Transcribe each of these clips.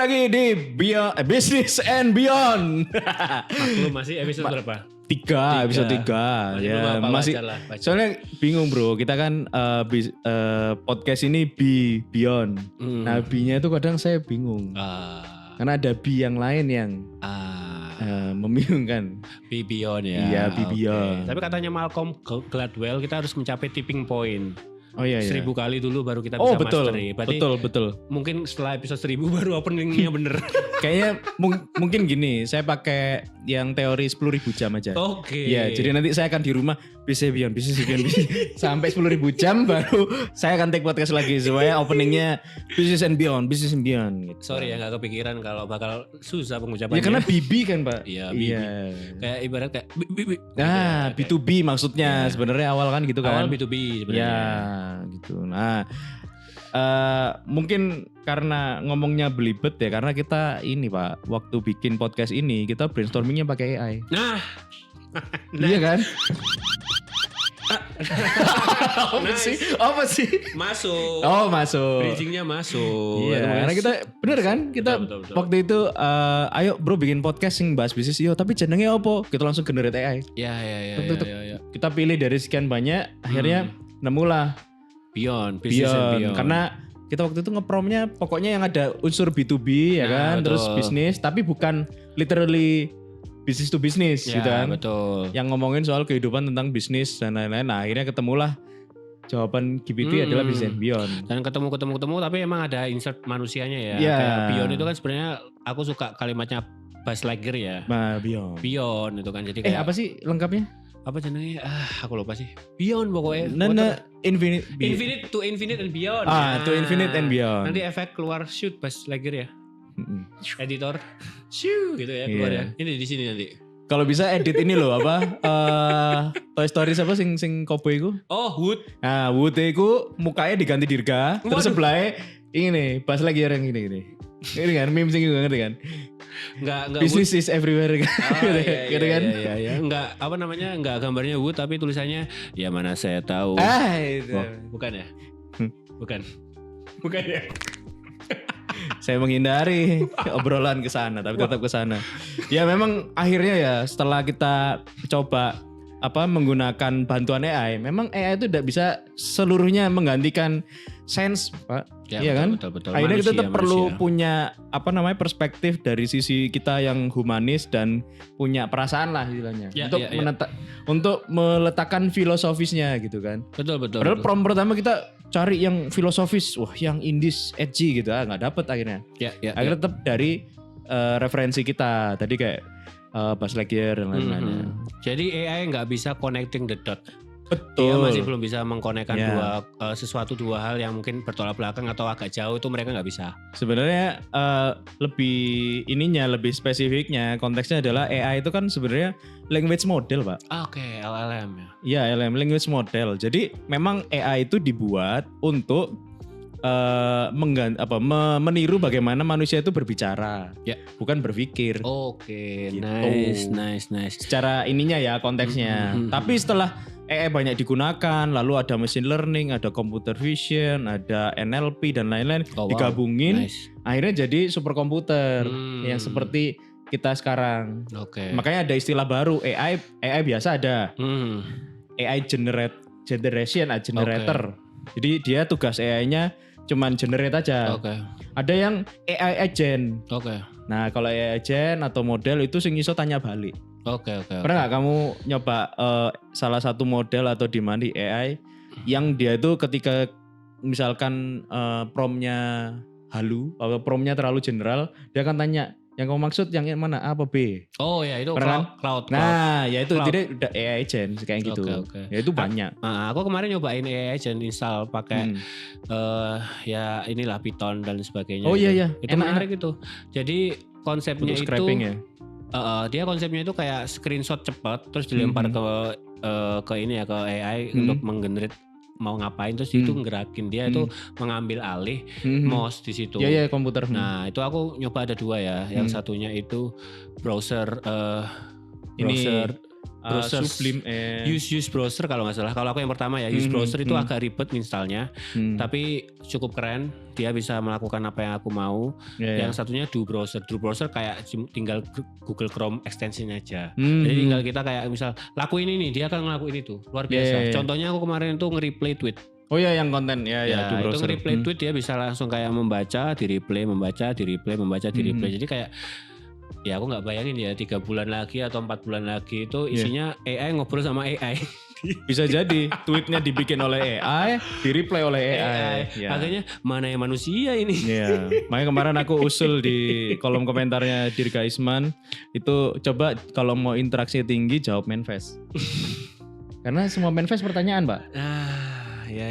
lagi di Business and Beyond. Lu masih episode berapa? Episode 3 ya masih baca. soalnya bingung bro, kita kan podcast ini Beyond. Nah B-nya itu kadang saya bingung karena ada B yang lain yang membingungkan. Beyond ya. Iya Beyond. Tapi katanya Malcolm Gladwell kita harus mencapai tipping point. Oh iya. 1000 kali dulu baru kita bisa mastery. Berarti betul. Mungkin setelah episode 1000 baru openingnya bener. Kayaknya mungkin gini, saya pakai yang teori 10.000 jam aja. Oke. Ya, jadi nanti saya akan di rumah Business and Beyond sampai 10.000 jam baru saya akan take podcast lagi supaya openingnya Business and Beyond gitu. Sorry ya gak kepikiran kalau bakal susah pengucapannya. Ya karena BB kan Pak. Iya BB. Kayak ibarat kayak Nah B2B maksudnya sebenarnya awal kan gitu kan. Awal B2B sebenarnya. Ya gitu. Nah mungkin karena ngomongnya belibet ya, karena kita ini Pak, waktu bikin podcast ini kita brainstormingnya pakai AI. Nah. Iya kan? Apa sih? Masuk. Oh masuk. Bridgingnya masuk. Iya. Karena kita bener kan? Kita betul. waktu itu ayo bro bikin podcast yang bahas bisnis yo. Tapi channelnya apa? Kita langsung generate AI. Iya. Kita pilih dari sekian banyak. Akhirnya nemulah Beyond. Business and Beyond. Karena kita waktu itu ngepromnya pokoknya yang ada unsur B2B ya kan. Betul. Terus bisnis. Tapi bukan literally business to business ya, gitu kan. Betul. Yang ngomongin soal kehidupan tentang bisnis dan lain-lain. Nah akhirnya ketemulah jawaban GPT adalah Business and Beyond. Dan ketemu tapi emang ada insert manusianya ya. Yeah. Kayak Beyond itu kan sebenarnya aku suka kalimatnya Buzz Lightyear ya. Nah, Beyond. Beyond itu kan jadi kayak apa sih lengkapnya? Apa channelnya? Aku lupa sih. Beyond pokoknya. Infinite to Infinite and Beyond. To Infinite and Beyond. Nanti efek keluar shoot Buzz Lightyear ya. Editor shoo gitu ya keluar ya. Ini di sini nanti. Kalau bisa edit ini loh apa Toy Story siapa sing cowboy ku? Oh Wood. Nah Wood itu mukanya diganti Dirga. Terus sebelahnya ini nih pas lagi orang gini. Ini kan meme sing juga ngerti kan? Enggak Business is everywhere kan. Gitu kan? Iya. Enggak apa namanya? Enggak gambarnya Wood tapi tulisannya ya mana saya tahu. Itu. Bukan ya? Bukan ya? Saya menghindari obrolan ke sana tapi tetap ke sana. Ya memang akhirnya ya setelah kita coba menggunakan bantuan AI, memang AI itu tidak bisa seluruhnya menggantikan sense, Pak. Ya, iya kan? Betul. Akhirnya kita tetap perlu punya perspektif dari sisi kita yang humanis dan punya perasaan lah istilahnya. Untuk meletakkan filosofisnya gitu kan. Betul. Padahal prompt pertama kita cari yang filosofis, yang indies, edgy gitu, nggak dapet akhirnya. Akhirnya tetap dari referensi kita tadi kayak Buzz Lightyear dan lain-lainnya. Jadi AI nggak bisa connecting the dot. Betul. Dia masih belum bisa mengkonekkan dua hal yang mungkin bertolak belakang atau agak jauh, itu mereka nggak bisa. Sebenarnya lebih spesifiknya konteksnya adalah AI itu kan sebenarnya language model, Pak. Oke, LLM ya. Iya, LLM language model. Jadi memang AI itu dibuat untuk meniru bagaimana manusia itu berbicara, bukan berpikir. Oke, gitu. Nice. Secara ininya ya konteksnya. Tapi setelah AI banyak digunakan, lalu ada machine learning, ada computer vision, ada NLP dan lain-lain digabungin, akhirnya jadi superkomputer yang seperti kita sekarang. Oke. Makanya ada istilah baru AI biasa ada. AI generator. Jadi dia tugas AI-nya cuman generate aja. Ada yang AI agent. Nah, kalau AI agent atau model itu sing iso tanya balik. Pernah gak kamu nyoba salah satu model atau demand di AI yang dia itu ketika misalkan promptnya halu atau promptnya terlalu general, dia akan tanya yang kamu maksud yang mana A apa B? Oh ya itu cloud. Nah ya itu jadi udah AI agent kayak gitu. Ya itu banyak. Aku kemarin nyobain AI agent install pakai ya inilah Python dan sebagainya. Oh iya. Itu menarik itu. Jadi konsepnya untuk itu scraping ya. Dia konsepnya itu kayak screenshot cepat terus dilempar ke ini ya ke AI untuk menggenerate mau ngapain terus itu ngerakin dia itu mengambil alih mouse di situ. Iya komputer. Nah itu aku nyoba ada 2 ya. Yang satunya itu browser Sublime use browser kalau nggak salah. Kalau aku yang pertama ya use browser itu agak ribet installnya, tapi cukup keren. Dia bisa melakukan apa yang aku mau. Yang satunya do browser kayak tinggal Google Chrome extension aja. Jadi tinggal kita kayak misal lakuin ini, dia akan ngelakuin itu. Luar biasa. Contohnya aku kemarin tuh nge-replay tweet. Oh ya yang konten ya do browser. Itu nge-replay tweet dia bisa langsung kayak membaca, di-replay, membaca, di-replay, membaca, di-replay. Jadi kayak ya aku nggak bayangin ya 3 bulan lagi atau 4 bulan lagi itu isinya AI ngobrol sama AI. Bisa jadi tweetnya dibikin oleh AI, di-reply oleh AI. Ya. Makanya mana yang manusia ini? Ya. Makanya kemarin aku usul di kolom komentarnya Dirga Isman itu coba kalau mau interaksi tinggi jawab manifest. Karena semua manifest pertanyaan, Pak. Ya.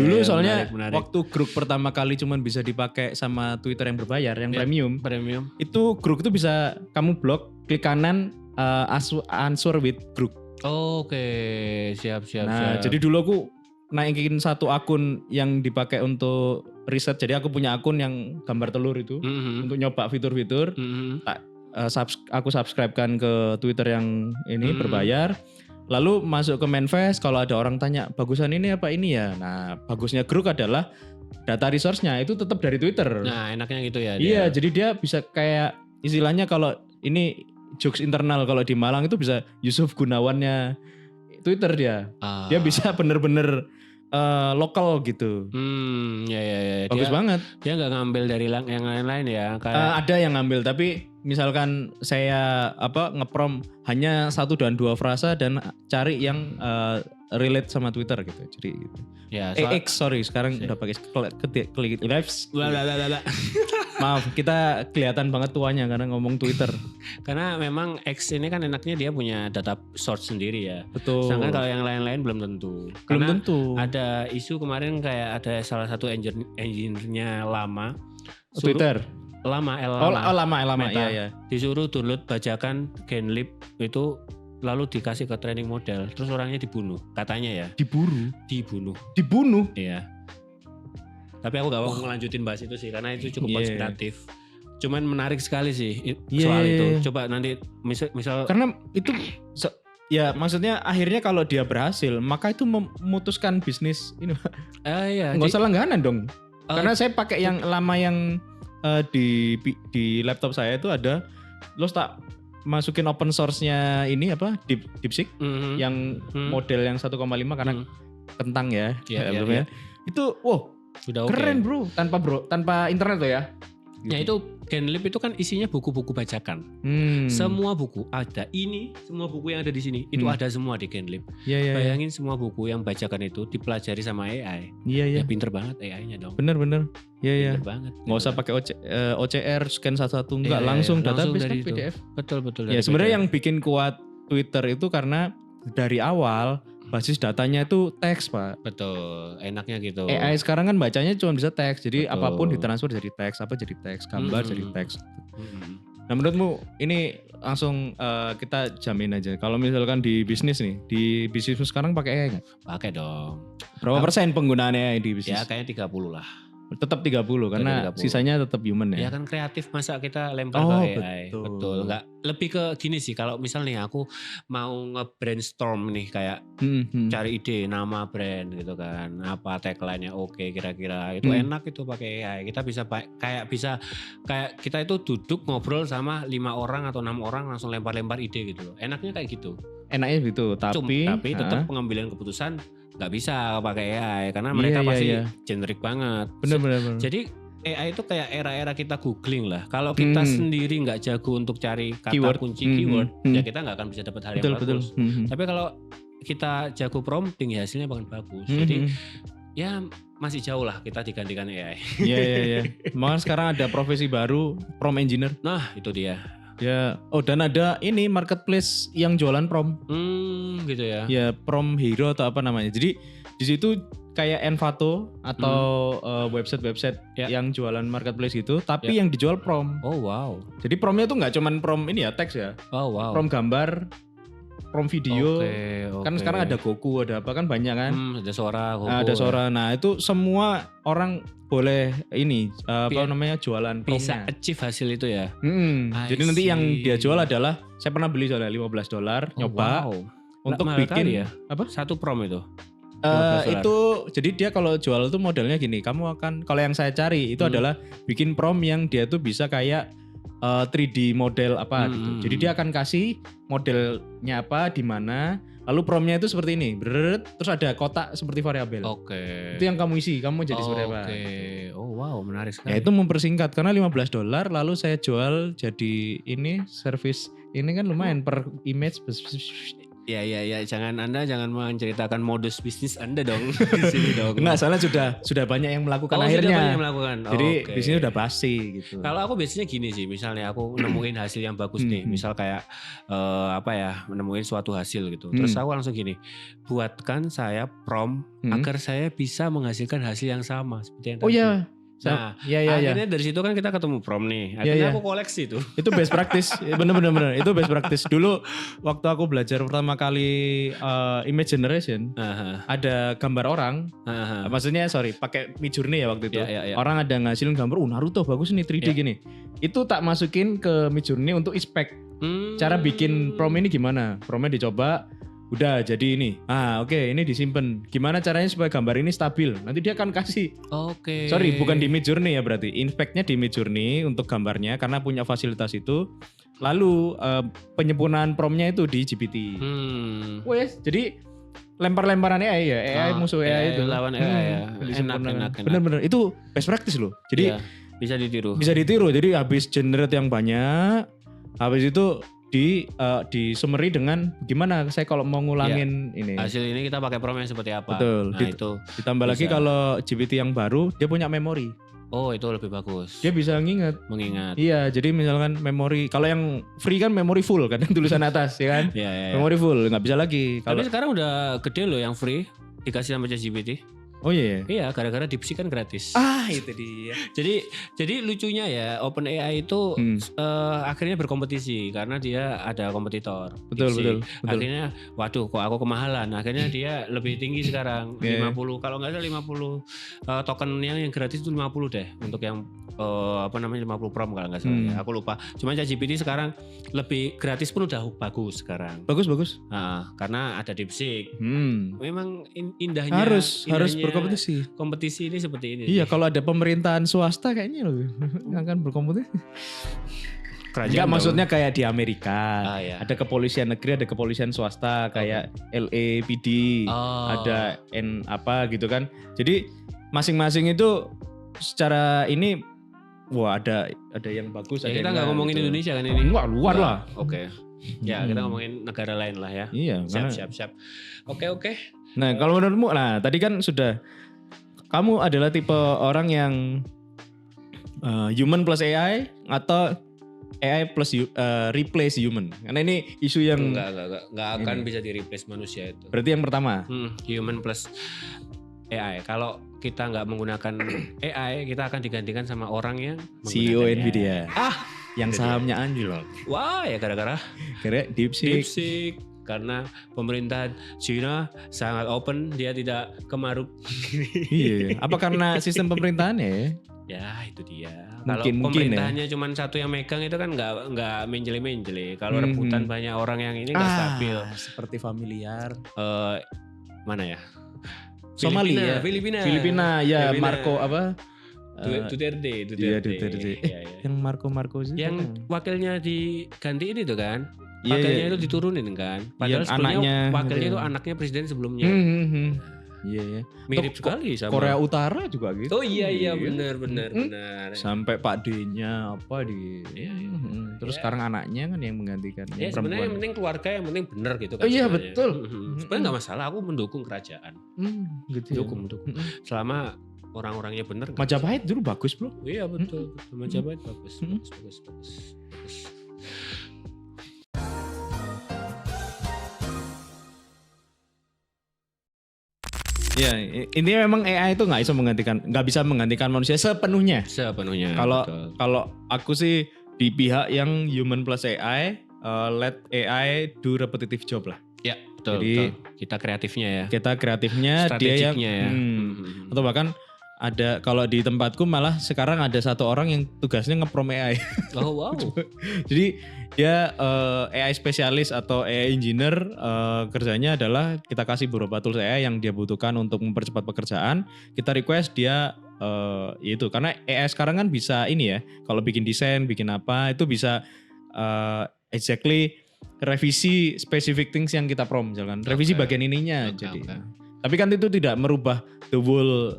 Dulu soalnya menarik. Waktu grup pertama kali cuman bisa dipakai sama Twitter yang berbayar, yang premium. Itu grup itu bisa kamu blok, klik kanan answer with group. Oke, siap. Jadi dulu aku naikin satu akun yang dipakai untuk riset. Jadi aku punya akun yang gambar telur itu untuk nyoba fitur-fitur. Aku subscribe-kan ke Twitter yang ini berbayar. Lalu masuk ke manifest, kalau ada orang tanya, bagusan ini apa ini ya? Nah, bagusnya Grok adalah data resource-nya itu tetap dari Twitter. Nah, enaknya gitu ya. Iya, jadi dia bisa kayak istilahnya kalau ini jokes internal, kalau di Malang itu bisa Yusuf Gunawannya Twitter dia. Dia bisa bener-bener lokal gitu. Ya. Bagus banget. Dia nggak ngambil dari yang lain-lain ya. Ada yang ngambil, tapi misalkan saya ngeprom hanya 1 dan 2 frasa dan cari yang relate sama Twitter gitu. Jadi gitu. Ya, sekarang udah pakai klik lives. Maaf, kita kelihatan banget tuanya karena ngomong Twitter. Karena memang X ini kan enaknya dia punya data source sendiri ya. Betul. Sedangkan kalau yang lain-lain belum tentu. Belum tentu. Ada isu kemarin kayak ada salah satu engineer-nya lama. Twitter. Lama. Iya. Disuruh download bajakan Genlib itu lalu dikasih ke training model, terus orangnya dibunuh, katanya ya. Dibunuh. Iya. Tapi aku gak mau ngelanjutin bahas itu sih, karena itu cukup konspiratif. Cuman menarik sekali sih soal itu. Coba nanti misal karena itu ya maksudnya akhirnya kalau dia berhasil, maka itu memutuskan bisnis ini. Nggak usah langganan dong. Karena saya pakai yang lama yang di laptop saya itu ada, lo tak masukin open source-nya ini DeepSeek yang model yang 1,5 karena kentang ya. Itu sudah keren bro, tanpa internet tuh ya. Gitu. Ya itu Genlib itu kan isinya buku-buku bajakan. Semua buku ada semua buku yang ada di sini itu ada semua di Genlib. Bayangin semua buku yang bajakan itu dipelajari sama AI. Ya pinter banget AI-nya dong. Bener. Iya. Pinter banget. Nggak usah pakai OCR scan satu-satu, enggak langsung database kan PDF. Betul. Ya sebenarnya yang bikin kuat Twitter itu karena dari awal basis datanya itu teks, Pak. Betul, enaknya gitu. AI sekarang kan bacanya cuma bisa teks, jadi apapun ditransfer jadi teks, jadi teks, gambar jadi teks. Nah menurutmu ini langsung kita jamin aja, kalau misalkan di bisnis nih, di bisnis sekarang pakai AI nggak? Pakai dong. Berapa persen penggunaan AI di bisnis? Ya kayaknya 30 lah. Tetap 30 karena 30. Sisanya tetap human ya. Ya kan kreatif, masa kita lempar ke AI. Betul. Enggak, lebih ke gini sih, kalau misal nih aku mau nge-brainstorm nih kayak cari ide nama brand gitu kan. Apa tagline-nya oke kira-kira. Itu enak itu pakai AI. Kita bisa kayak kita itu duduk ngobrol sama 5 orang atau 6 orang langsung lempar-lempar ide gitu loh. Enaknya kayak gitu. Enaknya gitu, tapi tetap pengambilan keputusan nggak bisa pakai AI karena mereka pasti generik banget. Bener. Jadi AI itu kayak era-era kita googling lah. Kalau kita sendiri nggak jago untuk cari kata kunci keyword, ya kita nggak akan bisa dapat hal yang bagus. Tapi kalau kita jago prompting, ya hasilnya bakal bagus. Jadi ya masih jauh lah kita digantikan AI. Iya. Makanya sekarang ada profesi baru, prompt engineer. Nah itu dia. Ya, dan ada ini marketplace yang jualan prom. Gitu ya. Ya, prom hero atau apa namanya. Jadi di situ kayak Envato atau website-website yang jualan marketplace gitu, tapi yang dijual prom. Oh wow. Jadi promnya tuh nggak cuman prom ini ya teks ya. Oh wow. Prom gambar, prompt video. Kan sekarang ada Goku, ada apa kan banyak kan. Ada Sora, Goku. Ada Sora. Nah itu semua orang boleh ini jualan prompt-nya. Bisa achieve hasil itu ya. Jadi nanti yang dia jual adalah, saya pernah beli soalnya $15 nyoba untuk bikin ya? Apa? Satu prompt itu. Itu jadi dia kalau jual tuh modelnya gini, kamu akan, kalau yang saya cari itu adalah bikin prompt yang dia tuh bisa kayak 3D model apa gitu. Jadi dia akan kasih modelnya apa di mana, lalu promptnya itu seperti ini, terus ada kotak seperti variabel. Itu yang kamu isi, kamu jadi seperti apa. Oh wow, menarik sekali. Ya itu mempersingkat karena $15 lalu saya jual jadi ini service ini kan lumayan per image. Ya, Anda jangan menceritakan modus bisnis Anda dong di sini dong. Enggak, soalnya sudah banyak yang melakukan akhirnya. Sudah banyak yang melakukan. Jadi di sini udah pasti gitu. Kalau aku biasanya gini sih, misalnya aku nemuin hasil yang bagus nih, misal kayak nemuin suatu hasil gitu. Terus aku langsung gini, buatkan saya prompt agar saya bisa menghasilkan hasil yang sama seperti yang tadi. Oh iya. Nah, akhirnya dari situ kan kita ketemu prompt nih. Akhirnya aku koleksi tuh. Itu best practice. Bener. Itu best practice. Dulu waktu aku belajar pertama kali image generation, ada gambar orang. Maksudnya pakai Midjourney ya waktu itu. Orang ada ngasilin gambar, Naruto bagus nih 3D gini. Itu tak masukin ke Midjourney untuk inspect. Cara bikin prompt ini gimana? Promptnya dicoba. Udah jadi ini. Ini disimpan. Gimana caranya supaya gambar ini stabil? Nanti dia akan kasih. Sorry, bukan di Midjourney ya berarti. Inspect-nya di Midjourney untuk gambarnya karena punya fasilitas itu. Lalu penyempurnaan prompt-nya itu di GPT. Jadi lempar-lemparan AI ya. AI musuh AI itu. Lawan AI ya. Enak. Bener-bener. Itu best practice loh. Jadi bisa ditiru. Jadi habis generate yang banyak, habis itu di summary dengan gimana saya kalau mau ngulangin ini. Hasil ini kita pakai prompt yang seperti apa. Betul. Nah, itu ditambah lagi kalau GPT yang baru dia punya memori. Oh, itu lebih bagus. Dia bisa mengingat. Iya, jadi misalkan memori, kalau yang free kan memori full kan tulisan atas ya kan. Memori full, nggak bisa lagi. Tapi sekarang udah gede loh yang free dikasih sama ChatGPT. Oh iya. Iya, gara-gara DeepSeek kan gratis. Itu dia. Jadi lucunya ya, OpenAI itu akhirnya berkompetisi karena dia ada kompetitor. Betul. Akhirnya, waduh, kok aku kemahalan. Akhirnya dia lebih tinggi sekarang, 50. Kalau nggak salah 50 tokennya yang gratis itu 50 deh untuk yang 50 prompt kalau nggak salah ya. Aku lupa. Cuma ChatGPT sekarang lebih gratis pun udah bagus sekarang. Bagus. Karena ada DeepSeek. Memang indahnya harus berkompetisi. Kompetisi ini seperti ini. Iya, kalau ada pemerintahan swasta kayaknya loh akan berkompetisi. Enggak, maksudnya kayak di Amerika. Ada kepolisian negeri, ada kepolisian swasta kayak LAPD, ada apa gitu kan. Jadi masing-masing itu secara ini ada yang bagus, ada kita nggak ngomongin gitu. Indonesia kan ini. Enggak, luar lah. Oke. Ya, kita ngomongin negara lain lah ya. Iya, siap. Oke. Nah, kalau menurutmu, tadi kan sudah, kamu adalah tipe orang yang human plus AI atau AI plus replace human? Karena ini isu yang nggak akan bisa di replace manusia itu. Berarti yang pertama, human plus AI. Kalau kita nggak menggunakan AI, kita akan digantikan sama orang yang CEO Nvidia. Yang sahamnya anjlok. Wah, ya gara-gara DeepSeek. Karena pemerintahan China sangat open, dia tidak kemaruk. Iya. Apa karena sistem pemerintahannya ya? Ya itu dia. Kalau pemerintahannya cuma satu yang megang itu kan nggak menjeli. Kalau rebutan banyak orang yang ini nggak stabil. Seperti familiar. Mana ya? Somalia. Filipina ya. Marco apa? Duterte. Yang Marco sih. Yang wakilnya diganti ini tuh kan? Wakilnya itu diturunin kan? Padahal sebelumnya wakilnya itu anaknya presiden sebelumnya. Iya. Mirip sekali sama Korea Utara juga gitu. Oh iya benar. Sampai Pak D-nya apa di. Terus sekarang anaknya kan yang menggantikan. Ya sebenarnya yang penting keluarga, yang penting benar gitu kan. Iya betul. Sebenarnya nggak masalah, aku mendukung kerajaan. Gitu. Dukung. Selama orang-orangnya benar. Majapahit dulu bagus bro. Iya betul. Majapahit bagus. Ya, intinya memang AI itu nggak bisa menggantikan manusia sepenuhnya. Kalau aku sih di pihak yang human plus AI, let AI do repetitive job lah. Ya, betul. Jadi betul. Kita kreatifnya dia yang atau bahkan ada kalau di tempatku malah sekarang ada satu orang yang tugasnya ngeprom AI. Oh wow. Jadi dia AI spesialis atau AI engineer, kerjanya adalah kita kasih beberapa tools AI yang dia butuhkan untuk mempercepat pekerjaan. Kita request dia itu karena AI sekarang kan bisa ini ya, kalau bikin desain, bikin apa itu bisa exactly revisi specific things yang kita prompt misalkan. Revisi bagian ininya jadi. Tapi kan itu tidak merubah the whole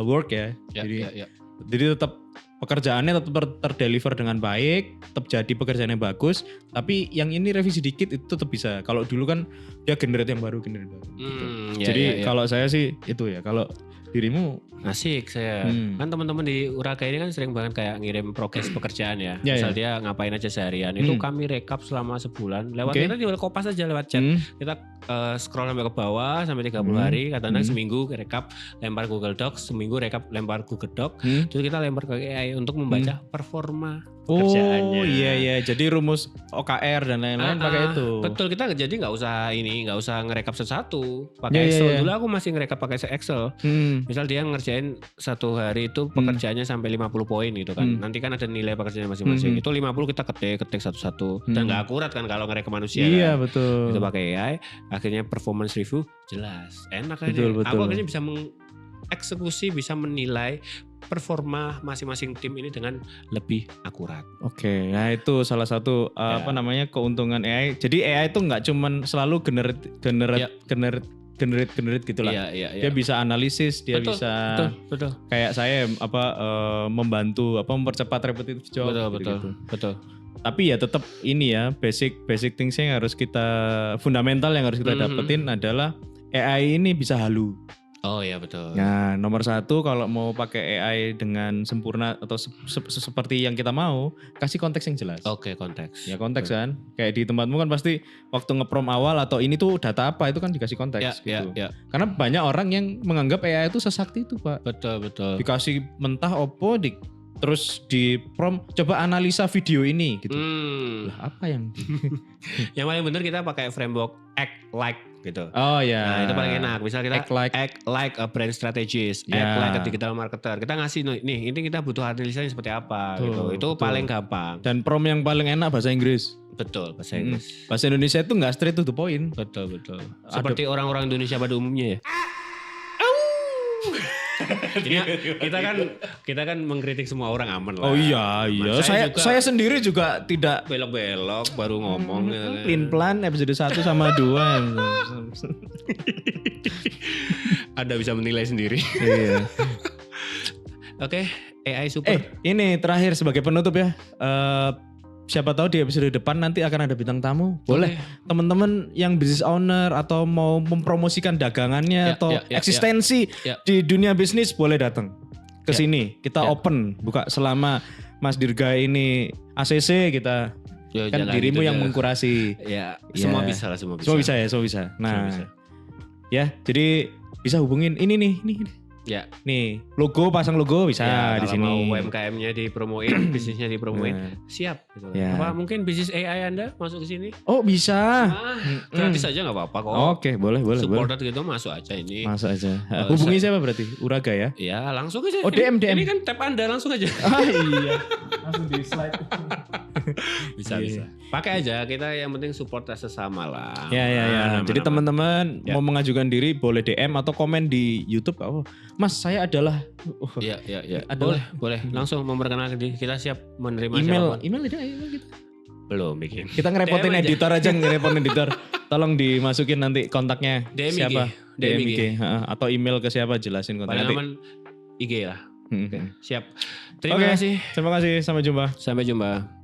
work ya. Jadi tetap pekerjaannya tetap terdeliver dengan baik, tetap jadi pekerjaan yang bagus. Tapi yang ini revisi dikit itu tetap bisa. Kalau dulu kan dia generate yang baru gitu. Jadi kalau saya sih itu ya. Kalau dirimu asik saya. Kan teman-teman di Uraga ini kan sering banget kayak ngirim progres pekerjaan ya. Misal dia ngapain aja seharian. Itu kami rekap selama sebulan. Lewat kita di Kopas aja lewat chat. Kita scroll sampai ke bawah sampai 30 hari. Kadang-kadang seminggu rekap lempar Google Docs. Seminggu rekap lempar Google Doc. Terus kita lempar ke AI untuk membaca performa pekerjaannya. Oh iya. Jadi rumus OKR dan lain-lain pakai itu. Betul, kita jadi nggak usah ngerekap satu-satu. Pakai Excel. Dulu aku masih ngerekap pakai Excel. Misal dia ngerjain satu hari itu pekerjaannya sampai 50 poin gitu kan. Nanti kan ada nilai pekerjaannya masing-masing. Itu 50 kita ketik satu-satu. Dan gak akurat kan kalau ngerekap manusia iya, kan. Betul. Itu pakai AI. Akhirnya performance review jelas. Enak aja. Betul. Aku akhirnya bisa mengeksekusi, bisa menilai performa masing-masing tim ini dengan lebih akurat. Oke, nah itu salah satu keuntungan AI. Jadi AI itu nggak cuman selalu generate gitulah. Dia bisa analisis, dia betul, bisa betul. Kayak saya membantu mempercepat repetitive job. Betul. Tapi ya tetap ini ya basic things yang harus kita fundamental yang harus kita dapetin adalah AI ini bisa halu. Oh iya betul. Nah nomor satu kalau mau pakai AI dengan sempurna atau seperti yang kita mau, kasih konteks yang jelas. Oke, konteks. Ya konteks kan. Kayak di tempatmu kan pasti waktu nge-prompt awal atau ini tuh data apa itu kan dikasih konteks gitu. Ya. Karena banyak orang yang menganggap AI itu sesakti itu Pak. Betul. Dikasih mentah opo terus di prompt coba analisa video ini gitu. Lah apa yang yang paling benar kita pakai framework act like gitu. Oh ya. Nah, itu paling enak. Misal kita act like a brand strategist, act like a digital marketer. Kita ngasih nih, ini kita butuh analisanya seperti apa gitu. Itu paling gampang. Dan prompt yang paling enak bahasa Inggris. Betul, bahasa Inggris. Bahasa Indonesia itu enggak straight to the point. Betul. Seperti orang-orang Indonesia pada umumnya ya. Kita kan mengkritik semua orang aman lah. Oh iya. Saya sendiri juga tidak belok-belok baru ngomong. Plan episode 1 sama 2. Anda bisa menilai sendiri. Iya. Oke, AI super. Ini terakhir sebagai penutup ya. Siapa tahu di episode depan nanti akan ada bintang tamu. Boleh teman-teman yang business owner atau mau mempromosikan dagangannya atau eksistensi di dunia bisnis boleh datang ke sini. Kita open, buka selama Mas Dirga ini ACC kita. Kan dirimu gitu yang mengkurasi. Semua bisa. Semua bisa. Nah, ya jadi bisa hubungin ini nih. Ya, nih pasang logo bisa di sini. Kalau mau UMKM-nya dipromoin, bisnisnya dipromoin, siap. Gitu. Apa mungkin bisnis AI Anda masuk ke sini? Oh bisa. Gratis aja nggak apa-apa kok. Oke, boleh. Supported gitu masuk aja ini. Masuk aja. Hubungi siapa berarti? Uraga ya? Ya langsung aja. Oh DM. Ini kan tab Anda langsung aja. Iya. Langsung di slide. bisa. Pakai aja. Kita yang penting support sesama lah. Ya. Jadi teman-teman mau mengajukan diri boleh DM atau komen di YouTube. Mas saya adalah Iya. Boleh. Langsung memperkenalkan diri. Kita siap menerima email kita. Belum bikin. Kita ngerepotin editor aja, editor. Tolong dimasukin nanti kontaknya siapa? DM IG. Atau email ke siapa jelasin kontaknya. Paling aman IG lah. Siap. Terima kasih. Sampai jumpa.